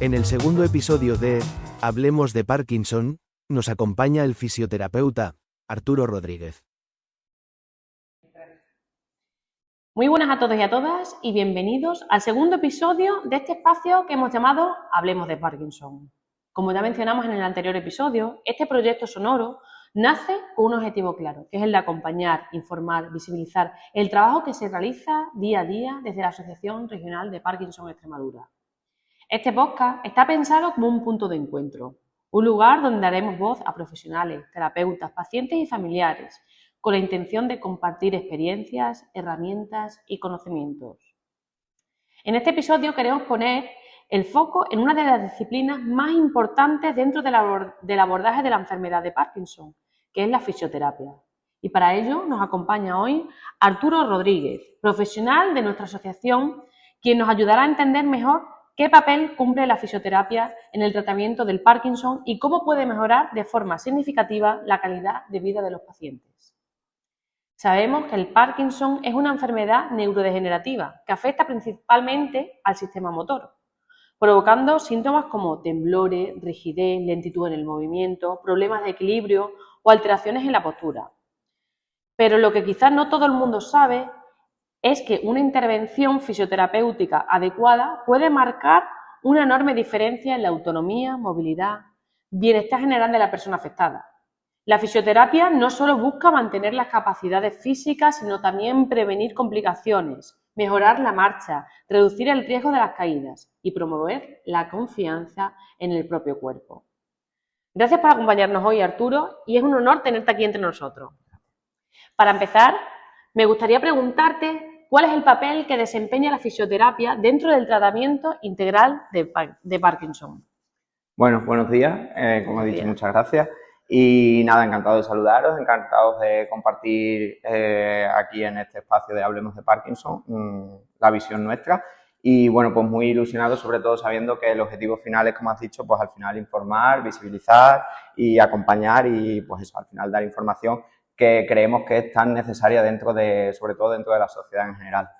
En el segundo episodio de Hablemos de Parkinson, nos acompaña el fisioterapeuta Arturo Rodríguez. Muy buenas a todos y a todas y bienvenidos al segundo episodio de este espacio que hemos llamado Hablemos de Parkinson. Como ya mencionamos en el anterior episodio, este proyecto sonoro nace con un objetivo claro, que es el de acompañar, informar, visibilizar el trabajo que se realiza día a día desde la Asociación Regional de Parkinson Extremadura. Este podcast está pensado como un punto de encuentro, un lugar donde daremos voz a profesionales, terapeutas, pacientes y familiares, con la intención de compartir experiencias, herramientas y conocimientos. En este episodio queremos poner el foco en una de las disciplinas más importantes dentro del abordaje de la enfermedad de Parkinson, que es la fisioterapia. Y para ello nos acompaña hoy Arturo Rodríguez, profesional de nuestra asociación, quien nos ayudará a entender mejor qué papel cumple la fisioterapia en el tratamiento del Parkinson y cómo puede mejorar de forma significativa la calidad de vida de los pacientes. Sabemos que el Parkinson es una enfermedad neurodegenerativa que afecta principalmente al sistema motor, provocando síntomas como temblores, rigidez, lentitud en el movimiento, problemas de equilibrio o alteraciones en la postura. Pero lo que quizás no todo el mundo sabe es que una intervención fisioterapéutica adecuada puede marcar una enorme diferencia en la autonomía, movilidad, bienestar general de la persona afectada. La fisioterapia no solo busca mantener las capacidades físicas, sino también prevenir complicaciones, mejorar la marcha, reducir el riesgo de las caídas y promover la confianza en el propio cuerpo. Gracias por acompañarnos hoy, Arturo, y es un honor tenerte aquí entre nosotros. Para empezar, me gustaría preguntarte cuál es el papel que desempeña la fisioterapia dentro del tratamiento integral de Parkinson. Bueno, buenos días, como he dicho, muchas gracias. Y nada, encantado de saludaros, encantado de compartir aquí en este espacio de Hablemos de Parkinson la visión nuestra. Y bueno, pues muy ilusionado, sobre todo sabiendo que el objetivo final es, como has dicho, pues al final informar, visibilizar y acompañar y pues eso, al final dar información que creemos que es tan necesaria sobre todo dentro de la sociedad en general.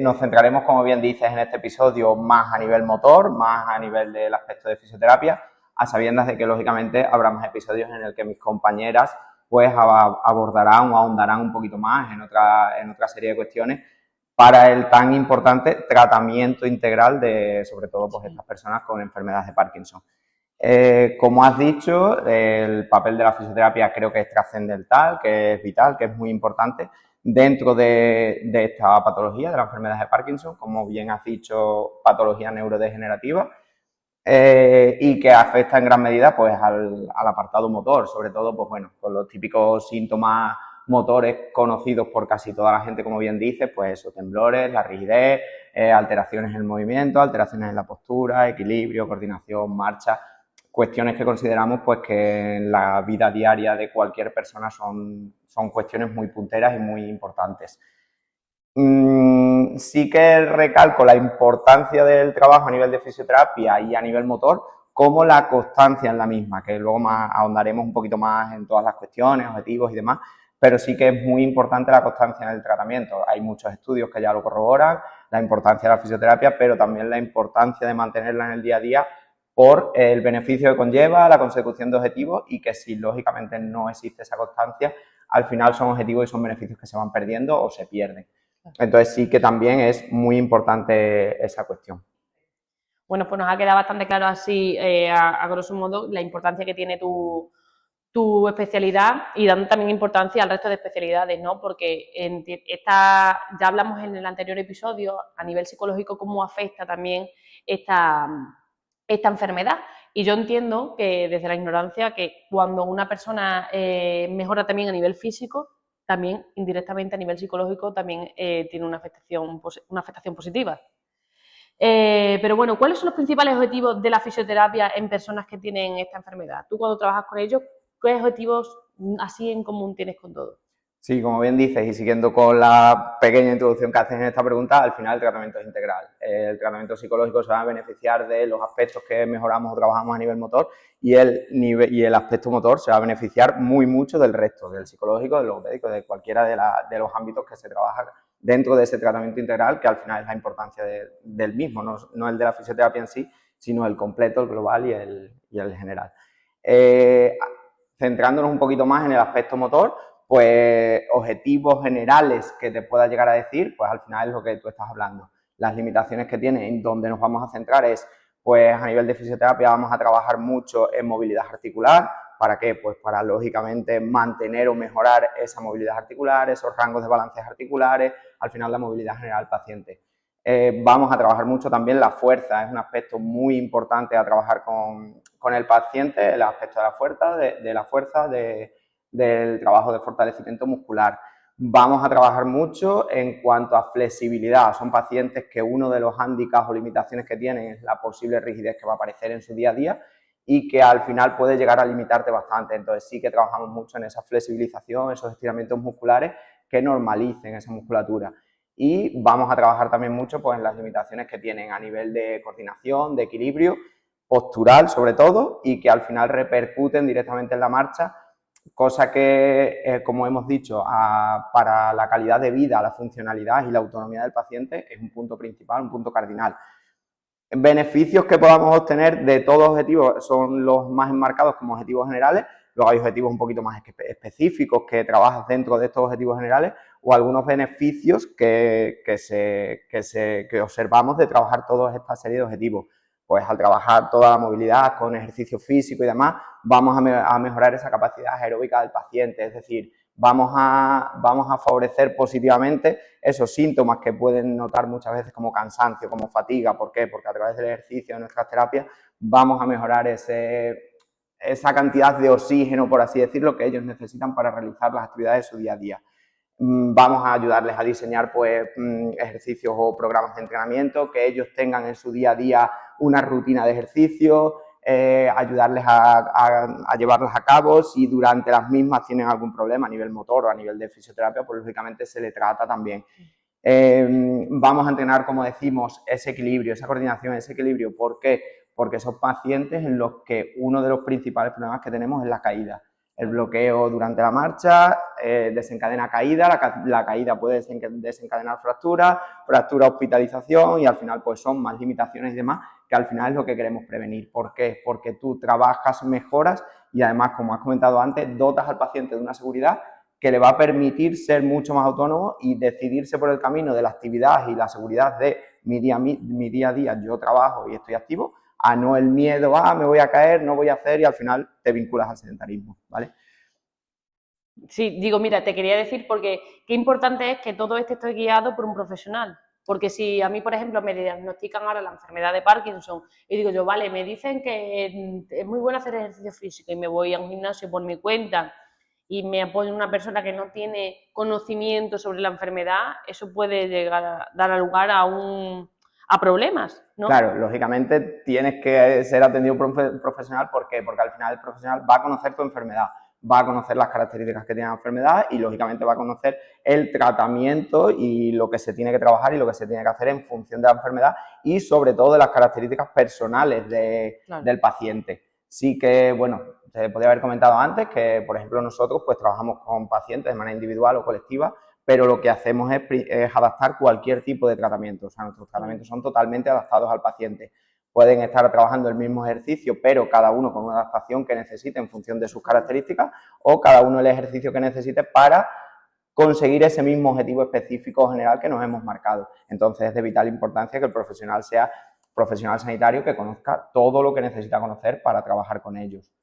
Nos centraremos, como bien dices, en este episodio más a nivel motor, más a nivel del aspecto de fisioterapia, a sabiendas de que, lógicamente, habrá más episodios en el que mis compañeras pues abordarán o ahondarán un poquito más en otra serie de cuestiones para el tan importante tratamiento integral de, sobre todo, pues estas personas con enfermedades de Parkinson. Como has dicho, el papel de la fisioterapia creo que es trascendental, que es vital, que es muy importante dentro de esta patología, de la enfermedad de Parkinson, como bien has dicho, patología neurodegenerativa, y que afecta en gran medida pues al apartado motor, sobre todo pues bueno, con los típicos síntomas motores conocidos por casi toda la gente, como bien dices, pues eso, temblores, la rigidez, alteraciones en el movimiento, alteraciones en la postura, equilibrio, coordinación, marcha, cuestiones que consideramos pues que en la vida diaria de cualquier persona son cuestiones muy punteras y muy importantes. Sí que recalco la importancia del trabajo a nivel de fisioterapia y a nivel motor, como la constancia en la misma, que luego ahondaremos un poquito más en todas las cuestiones, objetivos y demás, pero sí que es muy importante la constancia en el tratamiento. Hay muchos estudios que ya lo corroboran, la importancia de la fisioterapia, pero también la importancia de mantenerla en el día a día por el beneficio que conlleva, la consecución de objetivos y que si lógicamente no existe esa constancia, al final son objetivos y son beneficios que se van perdiendo o se pierden. Entonces sí que también es muy importante esa cuestión. Bueno, pues nos ha quedado bastante claro así, a grosso modo, la importancia que tiene tu especialidad y dando también importancia al resto de especialidades, ¿no? Porque ya hablamos en el anterior episodio, a nivel psicológico, cómo afecta también esta enfermedad. Y yo entiendo que desde la ignorancia que cuando una persona mejora también a nivel físico, también indirectamente a nivel psicológico también tiene una afectación positiva. Pero bueno, ¿cuáles son los principales objetivos de la fisioterapia en personas que tienen esta enfermedad? Tú cuando trabajas con ellos, ¿qué objetivos así en común tienes con todos? Sí, como bien dices, y siguiendo con la pequeña introducción que haces en esta pregunta, al final el tratamiento es integral. El tratamiento psicológico se va a beneficiar de los aspectos que mejoramos o trabajamos a nivel motor y el aspecto motor se va a beneficiar muy mucho del resto, del psicológico, del logopédico, de cualquiera de los ámbitos que se trabaja dentro de ese tratamiento integral, que al final es la importancia del mismo, no el de la fisioterapia en sí, sino el completo, el global y el general. Centrándonos un poquito más en el aspecto motor, pues objetivos generales que te pueda llegar a decir, pues al final es lo que tú estás hablando. Las limitaciones que tiene, en donde nos vamos a centrar es, pues a nivel de fisioterapia vamos a trabajar mucho en movilidad articular. ¿Para qué? Pues para, lógicamente, mantener o mejorar esa movilidad articular, esos rangos de balances articulares, al final la movilidad general del paciente. Vamos a trabajar mucho también la fuerza, es un aspecto muy importante a trabajar con el paciente, el aspecto de la fuerza, del trabajo de fortalecimiento muscular. Vamos a trabajar mucho en cuanto a flexibilidad. Son pacientes que uno de los hándicaps o limitaciones que tienen es la posible rigidez que va a aparecer en su día a día y que al final puede llegar a limitarte bastante. Entonces sí que trabajamos mucho en esa flexibilización, esos estiramientos musculares que normalicen esa musculatura. Y vamos a trabajar también mucho pues, en las limitaciones que tienen a nivel de coordinación, de equilibrio, postural sobre todo, y que al final repercuten directamente en la marcha, cosa que, como hemos dicho, para la calidad de vida, la funcionalidad y la autonomía del paciente es un punto principal, un punto cardinal. Beneficios que podamos obtener de todos los objetivos son los más enmarcados como objetivos generales, luego hay objetivos un poquito más específicos que trabajas dentro de estos objetivos generales o algunos beneficios que observamos de trabajar toda esta serie de objetivos. Pues al trabajar toda la movilidad con ejercicio físico y demás, vamos a mejorar esa capacidad aeróbica del paciente, es decir, vamos a favorecer positivamente esos síntomas que pueden notar muchas veces como cansancio, como fatiga. ¿Por qué? Porque a través del ejercicio, de nuestras terapias, vamos a mejorar esa cantidad de oxígeno, por así decirlo, que ellos necesitan para realizar las actividades de su día a día. Vamos a ayudarles a diseñar pues, ejercicios o programas de entrenamiento, que ellos tengan en su día a día una rutina de ejercicio, ayudarles a llevarlas a cabo. Si durante las mismas tienen algún problema a nivel motor o a nivel de fisioterapia, pues lógicamente se le trata también. Vamos a entrenar, como decimos, ese equilibrio, esa coordinación, ese equilibrio. ¿Por qué? Porque son pacientes en los que uno de los principales problemas que tenemos es la caída. El bloqueo durante la marcha desencadena caída, la caída puede desencadenar fractura, hospitalización y al final pues son más limitaciones y demás que al final es lo que queremos prevenir. ¿Por qué? Porque tú trabajas, mejoras y además, como has comentado antes, dotas al paciente de una seguridad que le va a permitir ser mucho más autónomo y decidirse por el camino de la actividad y la seguridad de mi día a día, yo trabajo y estoy activo, a no el miedo, me voy a caer, no voy a hacer y al final te vinculas al sedentarismo, ¿vale? Sí, digo, mira, te quería decir porque qué importante es que todo esto esté guiado por un profesional. Porque si a mí, por ejemplo, me diagnostican ahora la enfermedad de Parkinson y digo yo, vale, me dicen que es muy bueno hacer ejercicio físico y me voy a un gimnasio por mi cuenta y me apoyo una persona que no tiene conocimiento sobre la enfermedad, eso puede llegar a dar lugar a problemas, ¿no? Claro, lógicamente tienes que ser atendido por un profesional. ¿Por qué? Porque al final el profesional va a conocer tu enfermedad, va a conocer las características que tiene la enfermedad y lógicamente va a conocer el tratamiento y lo que se tiene que trabajar y lo que se tiene que hacer en función de la enfermedad y sobre todo de las características personales del paciente. Sí que, bueno, se podría haber comentado antes que, por ejemplo, nosotros pues trabajamos con pacientes de manera individual o colectiva, pero lo que hacemos es adaptar cualquier tipo de tratamiento. O sea, nuestros tratamientos son totalmente adaptados al paciente. Pueden estar trabajando el mismo ejercicio, pero cada uno con una adaptación que necesite en función de sus características o cada uno el ejercicio que necesite para conseguir ese mismo objetivo específico general que nos hemos marcado. Entonces es de vital importancia que el profesional sea profesional sanitario que conozca todo lo que necesita conocer para trabajar con ellos.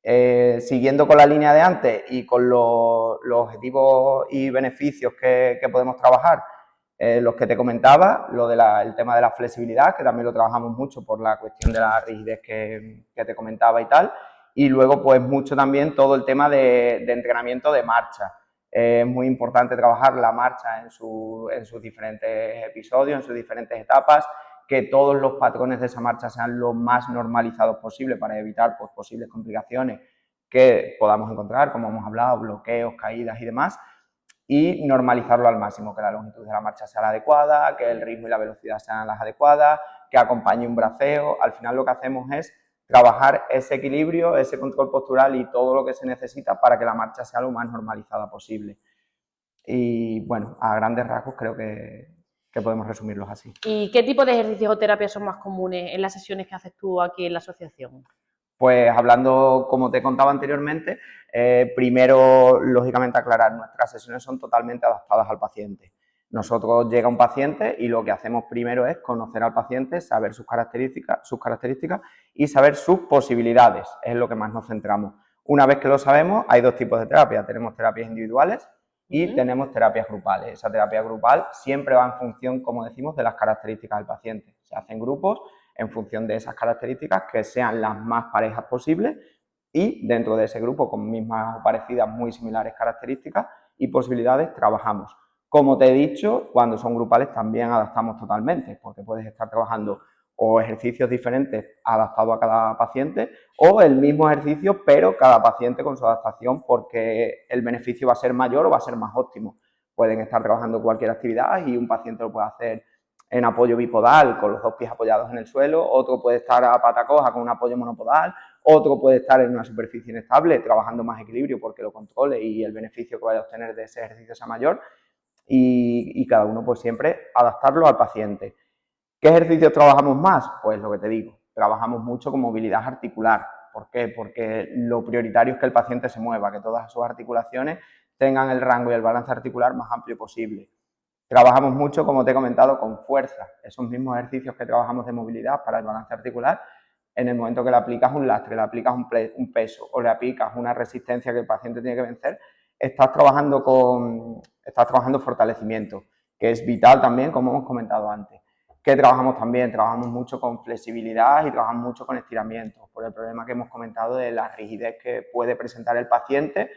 Siguiendo con la línea de antes y con los objetivos y beneficios que podemos trabajar, los que te comentaba, el tema de la flexibilidad, que también lo trabajamos mucho por la cuestión de la rigidez que te comentaba y tal, y luego pues mucho también todo el tema de entrenamiento de marcha. Es muy importante trabajar la marcha en sus diferentes episodios, en sus diferentes etapas, que todos los patrones de esa marcha sean lo más normalizados posible para evitar pues, posibles complicaciones que podamos encontrar, como hemos hablado, bloqueos, caídas y demás, y normalizarlo al máximo, que la longitud de la marcha sea la adecuada, que el ritmo y la velocidad sean las adecuadas, que acompañe un braceo. Al final lo que hacemos es trabajar ese equilibrio, ese control postural y todo lo que se necesita para que la marcha sea lo más normalizada posible. Y bueno, a grandes rasgos creo que que podemos resumirlos así. ¿Y qué tipo de ejercicios o terapias son más comunes en las sesiones que haces tú aquí en la asociación? Pues hablando, como te contaba anteriormente, primero, lógicamente, aclarar, nuestras sesiones son totalmente adaptadas al paciente. Nosotros llega un paciente y lo que hacemos primero es conocer al paciente, saber sus características y saber sus posibilidades, es lo que más nos centramos. Una vez que lo sabemos, hay dos tipos de terapia, tenemos terapias individuales y tenemos terapias grupales. Esa terapia grupal siempre va en función, como decimos, de las características del paciente. Se hacen grupos en función de esas características que sean las más parejas posibles y dentro de ese grupo con mismas o parecidas, muy similares características y posibilidades trabajamos. Como te he dicho, cuando son grupales también adaptamos totalmente, porque puedes estar trabajando o ejercicios diferentes adaptados a cada paciente o el mismo ejercicio, pero cada paciente con su adaptación porque el beneficio va a ser mayor o va a ser más óptimo. Pueden estar trabajando cualquier actividad y un paciente lo puede hacer en apoyo bipodal con los dos pies apoyados en el suelo, otro puede estar a pata coja con un apoyo monopodal, otro puede estar en una superficie inestable trabajando más equilibrio porque lo controle y el beneficio que vaya a obtener de ese ejercicio sea mayor y cada uno pues siempre adaptarlo al paciente. ¿Qué ejercicios trabajamos más? Pues lo que te digo, trabajamos mucho con movilidad articular. ¿Por qué? Porque lo prioritario es que el paciente se mueva, que todas sus articulaciones tengan el rango y el balance articular más amplio posible. Trabajamos mucho, como te he comentado, con fuerza. Esos mismos ejercicios que trabajamos de movilidad para el balance articular, en el momento que le aplicas un lastre, le aplicas un peso o le aplicas una resistencia que el paciente tiene que vencer, estás trabajando fortalecimiento, que es vital también, como hemos comentado antes. ¿Qué trabajamos también? Trabajamos mucho con flexibilidad y trabajamos mucho con estiramiento, por el problema que hemos comentado de la rigidez que puede presentar el paciente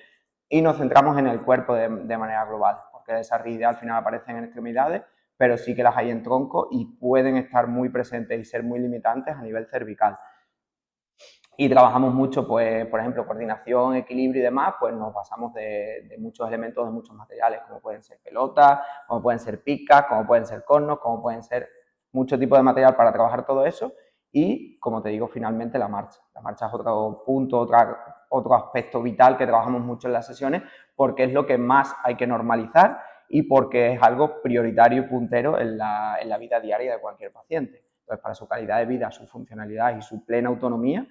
y nos centramos en el cuerpo de manera global, porque esa rigidez al final aparecen en extremidades, pero sí que las hay en tronco y pueden estar muy presentes y ser muy limitantes a nivel cervical. Y trabajamos mucho, pues, por ejemplo, coordinación, equilibrio y demás, pues nos basamos de muchos elementos, de muchos materiales, como pueden ser pelotas, como pueden ser picas, como pueden ser cornos, como pueden ser mucho tipo de material para trabajar todo eso. Y, como te digo, finalmente la marcha. La marcha es otro punto, otro aspecto vital que trabajamos mucho en las sesiones porque es lo que más hay que normalizar y porque es algo prioritario y puntero en la vida diaria de cualquier paciente. Entonces, para su calidad de vida, su funcionalidad y su plena autonomía,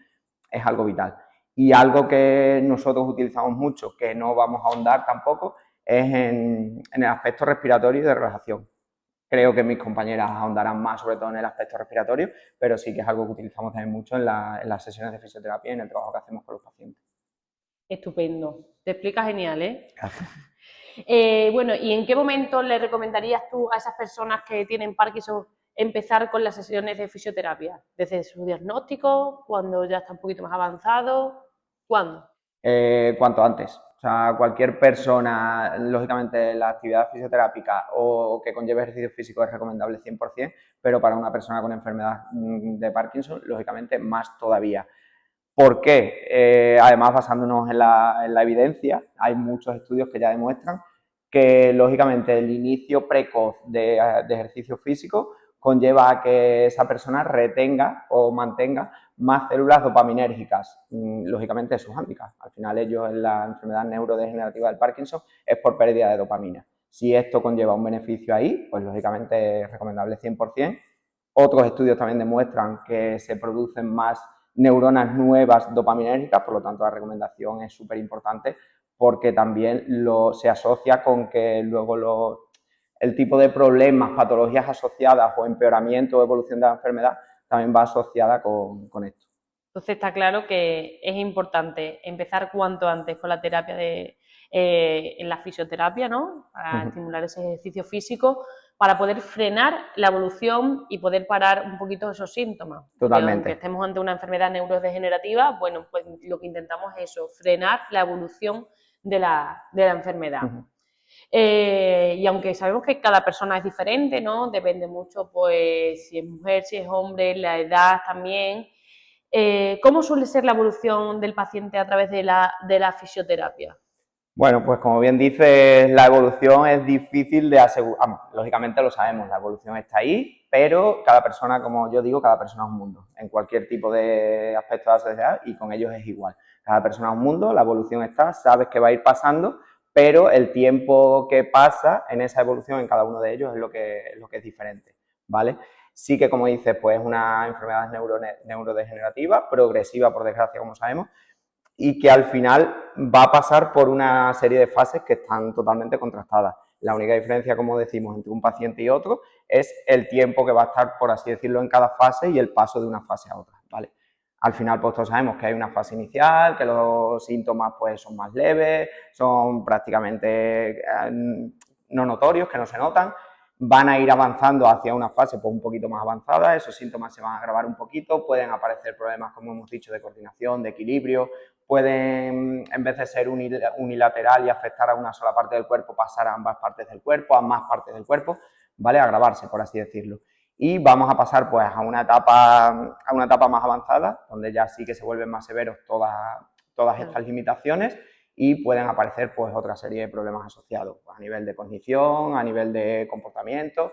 es algo vital. Y algo que nosotros utilizamos mucho, que no vamos a ahondar tampoco, es en el aspecto respiratorio y de relajación. Creo que mis compañeras ahondarán más, sobre todo en el aspecto respiratorio, pero sí que es algo que utilizamos también mucho en las sesiones de fisioterapia y en el trabajo que hacemos con los pacientes. Estupendo. Te explica genial, ¿eh? Gracias. Bueno, ¿y en qué momento le recomendarías tú a esas personas que tienen Parkinson empezar con las sesiones de fisioterapia? ¿Desde su diagnóstico? ¿Cuando ya está un poquito más avanzado? ¿Cuándo? Cuanto antes. O sea, cualquier persona, lógicamente, la actividad fisioterápica o que conlleve ejercicio físico es recomendable 100%, pero para una persona con enfermedad de Parkinson, lógicamente, más todavía. ¿Por qué? Además, basándonos en la evidencia, hay muchos estudios que ya demuestran que, lógicamente, el inicio precoz de ejercicio físico conlleva a que esa persona retenga o mantenga más células dopaminérgicas, lógicamente es su hándicap. Al final ellos en la enfermedad neurodegenerativa del Parkinson es por pérdida de dopamina. Si esto conlleva un beneficio ahí, pues lógicamente es recomendable 100%. Otros estudios también demuestran que se producen más neuronas nuevas dopaminérgicas, por lo tanto la recomendación es súper importante porque también se asocia con que luego el tipo de problemas, patologías asociadas o empeoramiento o evolución de la enfermedad también va asociada con esto. Entonces está claro que es importante empezar cuanto antes con la terapia en la fisioterapia, ¿no? Para estimular ese ejercicio físico, para poder frenar la evolución y poder parar un poquito esos síntomas. Totalmente. Aunque estemos ante una enfermedad neurodegenerativa, bueno, pues lo que intentamos es eso, frenar la evolución de la enfermedad. Y aunque sabemos que cada persona es diferente, ¿no? Depende mucho, pues, si es mujer, si es hombre, la edad también. ¿Cómo suele ser la evolución del paciente a través de la fisioterapia? Bueno, pues como bien dices, la evolución es difícil de asegurar. Lógicamente lo sabemos, la evolución está ahí, pero cada persona, como yo digo, cada persona es un mundo, en cualquier tipo de aspecto de la sociedad y con ellos es igual. Cada persona es un mundo, la evolución está, sabes que va a ir pasando, pero el tiempo que pasa en esa evolución en cada uno de ellos es lo que es diferente, ¿vale? Sí que, como dices, pues es una enfermedad neurodegenerativa, progresiva, por desgracia, como sabemos, y que al final va a pasar por una serie de fases que están totalmente contrastadas. La única diferencia, como decimos, entre un paciente y otro es el tiempo que va a estar, por así decirlo, en cada fase y el paso de una fase a otra, ¿vale? Al final, pues todos sabemos que hay una fase inicial, que los síntomas pues son más leves, son prácticamente no notorios, que no se notan, van a ir avanzando hacia una fase pues un poquito más avanzada, esos síntomas se van a agravar un poquito, pueden aparecer problemas, como hemos dicho, de coordinación, de equilibrio, pueden, en vez de ser unilateral y afectar a una sola parte del cuerpo, pasar a ambas partes del cuerpo, a más partes del cuerpo, ¿vale? Agravarse, por así decirlo. Y vamos a pasar pues a una etapa más avanzada, donde ya sí que se vuelven más severos todas estas limitaciones y pueden aparecer pues otra serie de problemas asociados pues, a nivel de cognición, a nivel de comportamiento,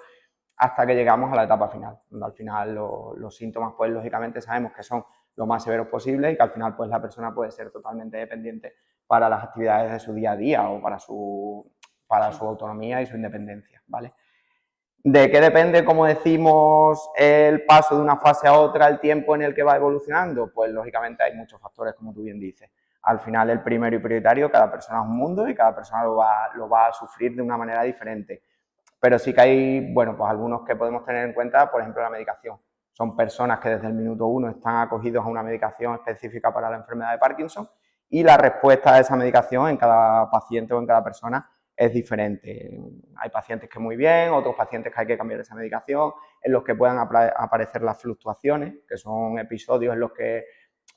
hasta que llegamos a la etapa final, donde al final los síntomas pues lógicamente sabemos que son lo más severos posible y que al final pues la persona puede ser totalmente dependiente para las actividades de su día a día o para su autonomía y su independencia, ¿vale? ¿De qué depende, como decimos, el paso de una fase a otra, el tiempo en el que va evolucionando? Pues lógicamente hay muchos factores, como tú bien dices. Al final, el primero y prioritario, cada persona es un mundo y cada persona lo va a sufrir de una manera diferente. Pero sí que hay, bueno, pues algunos que podemos tener en cuenta, por ejemplo, la medicación. Son personas que desde el minuto 1 están acogidos a una medicación específica para la enfermedad de Parkinson y la respuesta a esa medicación en cada paciente o en cada persona es diferente. Hay pacientes que muy bien, otros pacientes que hay que cambiar esa medicación, en los que puedan aparecer las fluctuaciones, que son episodios en los que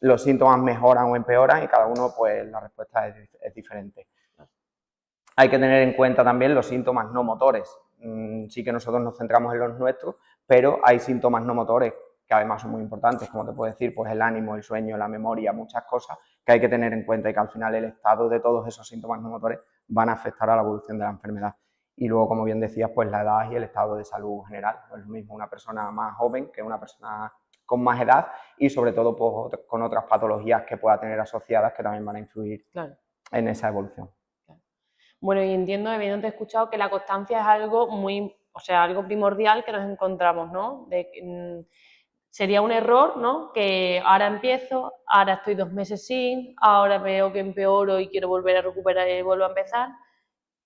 los síntomas mejoran o empeoran y cada uno, pues la respuesta es diferente. Hay que tener en cuenta también los síntomas no motores. Sí que nosotros nos centramos en los nuestros, pero hay síntomas no motores que además son muy importantes, como te puedo decir, pues el ánimo, el sueño, la memoria, muchas cosas que hay que tener en cuenta y que al final el estado de todos esos síntomas no motores van a afectar a la evolución de la enfermedad. Y luego, como bien decías, pues la edad y el estado de salud general. No es lo mismo una persona más joven que una persona con más edad y sobre todo pues, con otras patologías que pueda tener asociadas que también van a influir en esa evolución. Bueno, y entiendo, habiéndote escuchado, que la constancia es algo muy, o sea, algo primordial que nos encontramos, ¿no? Sería un error, ¿no? Que ahora empiezo, ahora estoy 2 meses sin, ahora veo que empeoro y quiero volver a recuperar y vuelvo a empezar.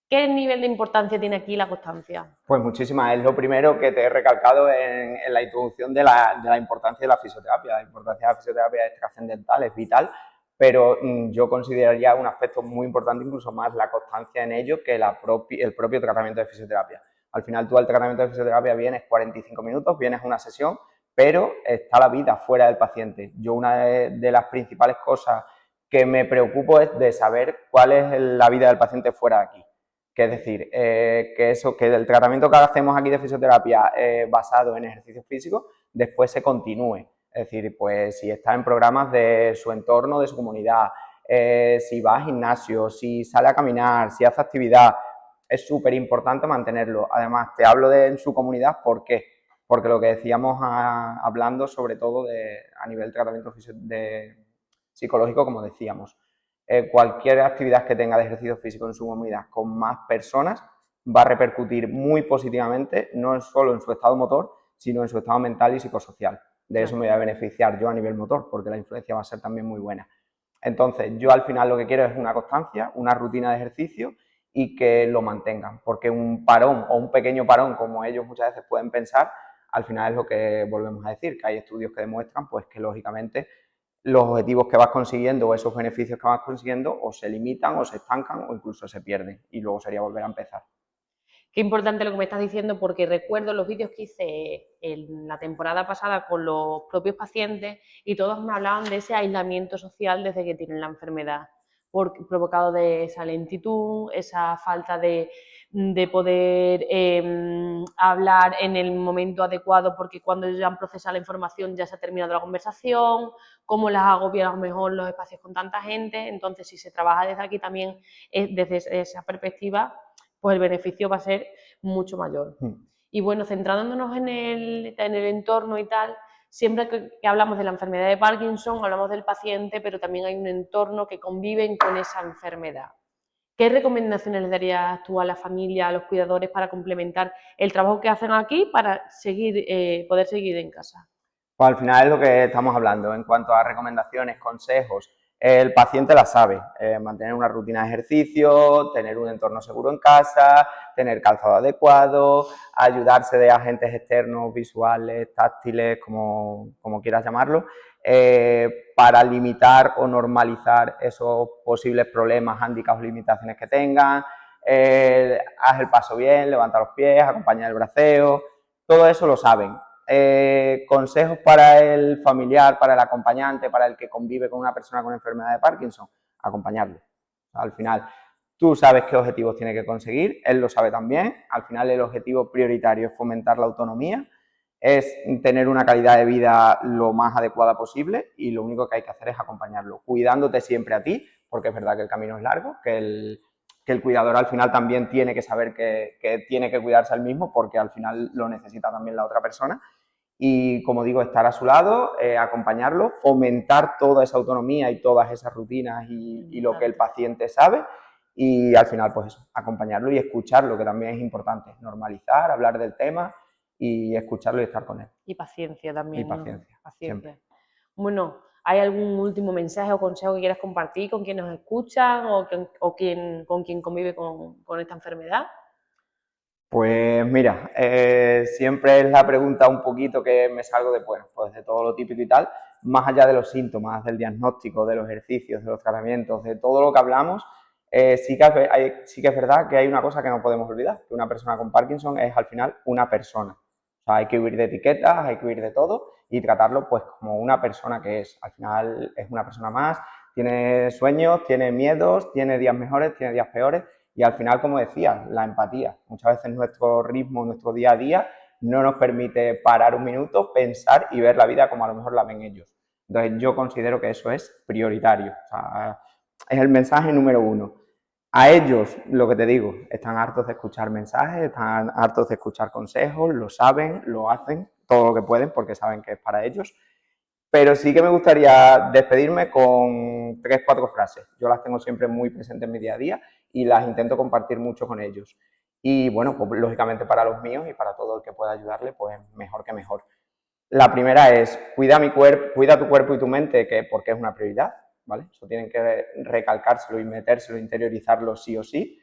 ¿Qué nivel de importancia tiene aquí la constancia? Pues muchísimas. Es lo primero que te he recalcado en la introducción de la importancia de la fisioterapia. La importancia de la fisioterapia es trascendental, es vital, pero yo consideraría un aspecto muy importante, incluso más la constancia en ello que el propio tratamiento de fisioterapia. Al final tú al tratamiento de fisioterapia vienes 45 minutos, vienes a una sesión, pero está la vida fuera del paciente. Yo una de las principales cosas que me preocupo es de saber cuál es la vida del paciente fuera de aquí. Que es decir, que el tratamiento que hacemos aquí de fisioterapia basado en ejercicio físico, después se continúe. Es decir, pues si está en programas de su entorno, de su comunidad, si va al gimnasio, si sale a caminar, si hace actividad, es súper importante mantenerlo. Además, te hablo de en su comunidad, ¿por qué? Porque lo que decíamos hablando sobre todo a nivel tratamiento psicológico, como decíamos, cualquier actividad que tenga de ejercicio físico en su comunidad con más personas va a repercutir muy positivamente, no solo en su estado motor, sino en su estado mental y psicosocial. De eso me voy a beneficiar yo a nivel motor, porque la influencia va a ser también muy buena. Entonces, yo al final lo que quiero es una constancia, una rutina de ejercicio y que lo mantengan, porque un parón o un pequeño parón, como ellos muchas veces pueden pensar, al final es lo que volvemos a decir, que hay estudios que demuestran pues que lógicamente los objetivos que vas consiguiendo o esos beneficios que vas consiguiendo o se limitan o se estancan o incluso se pierden y luego sería volver a empezar. Qué importante lo que me estás diciendo, porque recuerdo los vídeos que hice en la temporada pasada con los propios pacientes y todos me hablaban de ese aislamiento social desde que tienen la enfermedad, provocado de esa lentitud, esa falta de poder hablar en el momento adecuado, porque cuando ya han procesado la información ya se ha terminado la conversación, cómo las agobia a lo mejor los espacios con tanta gente. Entonces, si se trabaja desde aquí también, desde esa perspectiva, pues el beneficio va a ser mucho mayor. Y bueno, centrándonos en el entorno y tal, siempre que hablamos de la enfermedad de Parkinson, hablamos del paciente, pero también hay un entorno que conviven con esa enfermedad. ¿Qué recomendaciones le darías tú a la familia, a los cuidadores para complementar el trabajo que hacen aquí para poder seguir en casa? Pues al final es lo que estamos hablando. En cuanto a recomendaciones, consejos, el paciente la sabe. Mantener una rutina de ejercicio, tener un entorno seguro en casa, tener calzado adecuado, ayudarse de agentes externos, visuales, táctiles, como quieras llamarlo, para limitar o normalizar esos posibles problemas, hándicaps o limitaciones que tengan. Haz el paso bien, levanta los pies, acompaña el braceo, todo eso lo saben. Consejos para el familiar, para el acompañante, para el que convive con una persona con enfermedad de Parkinson, acompañarlo. Al final, tú sabes qué objetivos tiene que conseguir, él lo sabe también. Al final, el objetivo prioritario es fomentar la autonomía, es tener una calidad de vida lo más adecuada posible y lo único que hay que hacer es acompañarlo, cuidándote siempre a ti, porque es verdad que el camino es largo, que el cuidador al final también tiene que saber que tiene que cuidarse al mismo porque al final lo necesita también la otra persona. Y, como digo, estar a su lado, acompañarlo, fomentar toda esa autonomía y todas esas rutinas y lo que el paciente sabe y al final, pues eso, acompañarlo y escucharlo, que también es importante, normalizar, hablar del tema y escucharlo y estar con él. Y paciencia también, Y paciencia, ¿no? siempre. Bueno, ¿hay algún último mensaje o consejo que quieras compartir con quienes nos escuchan o con quien convive con esta enfermedad? Pues mira, siempre es la pregunta un poquito que me salgo de, bueno, pues de todo lo típico y tal, más allá de los síntomas, del diagnóstico, de los ejercicios, de los tratamientos, de todo lo que hablamos, sí que es verdad que hay una cosa que no podemos olvidar, que una persona con Parkinson es al final una persona. O sea, hay que huir de etiquetas, hay que huir de todo y tratarlo pues como una persona que es. Al final es una persona más, tiene sueños, tiene miedos, tiene días mejores, tiene días peores. Y al final, como decía, la empatía. Muchas veces nuestro ritmo, nuestro día a día, no nos permite parar un minuto, pensar y ver la vida como a lo mejor la ven ellos. Entonces, yo considero que eso es prioritario. O sea, es el mensaje número uno. A ellos, lo que te digo, están hartos de escuchar mensajes, están hartos de escuchar consejos, lo saben, lo hacen, todo lo que pueden porque saben que es para ellos. Pero sí que me gustaría despedirme con 3, 4 frases. Yo las tengo siempre muy presentes en mi día a día y las intento compartir mucho con ellos. Y bueno, pues lógicamente para los míos y para todo el que pueda ayudarle, pues mejor que mejor. La primera es, cuida tu cuerpo y tu mente, porque es una prioridad, ¿vale? Eso tienen que recalcárselo y metérselo, interiorizarlo sí o sí.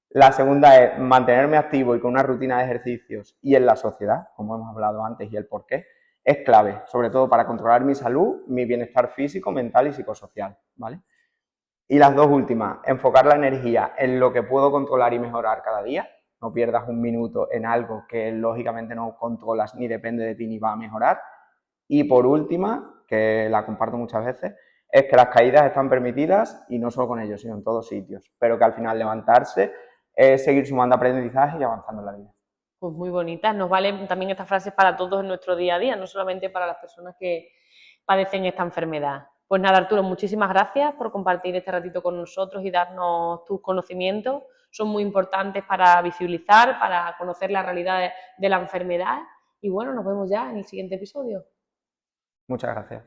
La segunda es mantenerme activo y con una rutina de ejercicios y en la sociedad, como hemos hablado antes y el por qué, es clave, sobre todo para controlar mi salud, mi bienestar físico, mental y psicosocial, ¿vale? Y las dos últimas, enfocar la energía en lo que puedo controlar y mejorar cada día. No pierdas un minuto en algo que lógicamente no controlas ni depende de ti ni va a mejorar. Y por última, que la comparto muchas veces, es que las caídas están permitidas y no solo con ellos, sino en todos sitios. Pero que al final levantarse es seguir sumando aprendizaje y avanzando en la vida. Pues muy bonitas. Nos valen también estas frases para todos en nuestro día a día, no solamente para las personas que padecen esta enfermedad. Pues nada, Arturo, muchísimas gracias por compartir este ratito con nosotros y darnos tus conocimientos. Son muy importantes para visibilizar, para conocer la realidad de la enfermedad. Y bueno, nos vemos ya en el siguiente episodio. Muchas gracias.